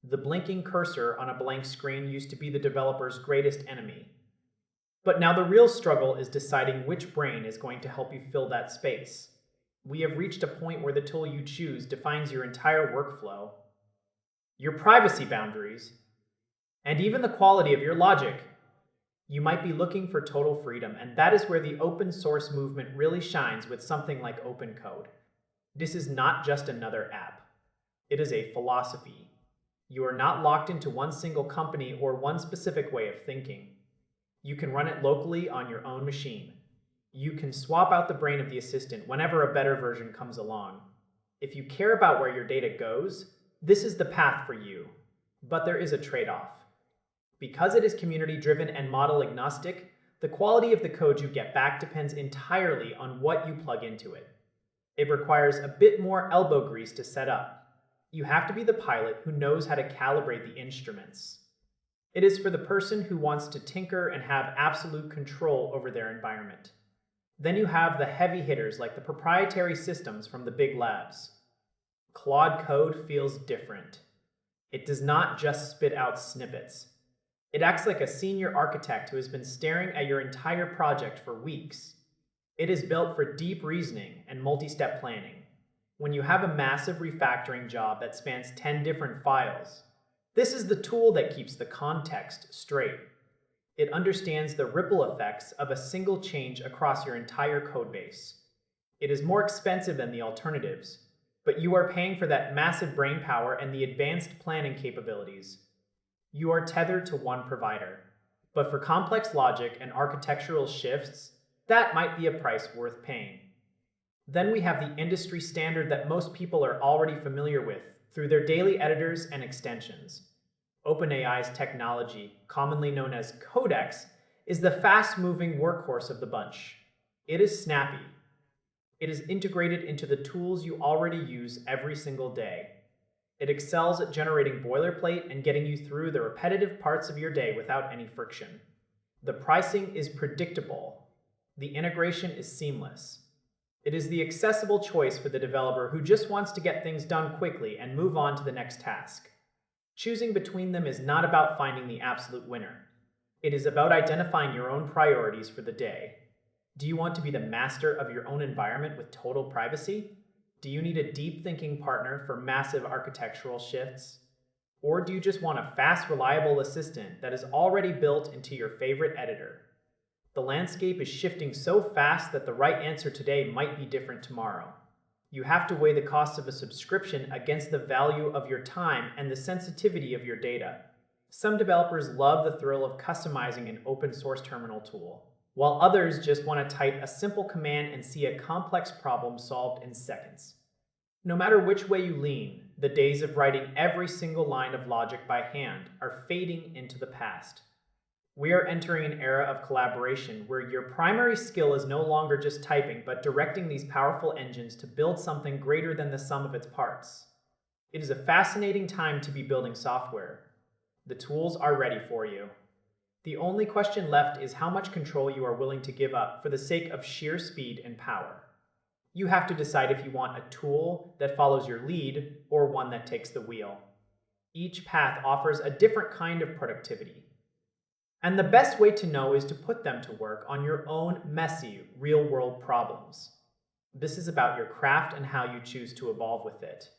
The blinking cursor on a blank screen used to be the developer's greatest enemy. But now the real struggle is deciding which brain is going to help you fill that space. We have reached a point where the tool you choose defines your entire workflow, your privacy boundaries, and even the quality of your logic. You might be looking for total freedom, and that is where the open source movement really shines with something like Opencode. This is not just another app. It is a philosophy. You are not locked into one single company or one specific way of thinking. You can run it locally on your own machine. You can swap out the brain of the assistant whenever a better version comes along. If you care about where your data goes, this is the path for you. But there is a trade-off. Because it is community-driven and model-agnostic, the quality of the code you get back depends entirely on what you plug into it. It requires a bit more elbow grease to set up. You have to be the pilot who knows how to calibrate the instruments. It is for the person who wants to tinker and have absolute control over their environment. Then you have the heavy hitters like the proprietary systems from the big labs. Claude Code feels different. It does not just spit out snippets. It acts like a senior architect who has been staring at your entire project for weeks. It is built for deep reasoning and multi-step planning. When you have a massive refactoring job that spans 10 different files, this is the tool that keeps the context straight. It understands the ripple effects of a single change across your entire codebase. It is more expensive than the alternatives, but you are paying for that massive brain power and the advanced planning capabilities. You are tethered to one provider. But for complex logic and architectural shifts, that might be a price worth paying. Then we have the industry standard that most people are already familiar with through their daily editors and extensions. OpenAI's technology, commonly known as Codex, is the fast-moving workhorse of the bunch. It is snappy. It is integrated into the tools you already use every single day. It excels at generating boilerplate and getting you through the repetitive parts of your day without any friction. The pricing is predictable. The integration is seamless. It is the accessible choice for the developer who just wants to get things done quickly and move on to the next task. Choosing between them is not about finding the absolute winner. It is about identifying your own priorities for the day. Do you want to be the master of your own environment with total privacy? Do you need a deep thinking partner for massive architectural shifts? Or do you just want a fast, reliable assistant that is already built into your favorite editor? The landscape is shifting so fast that the right answer today might be different tomorrow. You have to weigh the cost of a subscription against the value of your time and the sensitivity of your data. Some developers love the thrill of customizing an open source terminal tool, while others just want to type a simple command and see a complex problem solved in seconds. No matter which way you lean, the days of writing every single line of logic by hand are fading into the past. We are entering an era of collaboration where your primary skill is no longer just typing, but directing these powerful engines to build something greater than the sum of its parts. It is a fascinating time to be building software. The tools are ready for you. The only question left is how much control you are willing to give up for the sake of sheer speed and power. You have to decide if you want a tool that follows your lead or one that takes the wheel. Each path offers a different kind of productivity. And the best way to know is to put them to work on your own messy, real-world problems. This is about your craft and how you choose to evolve with it.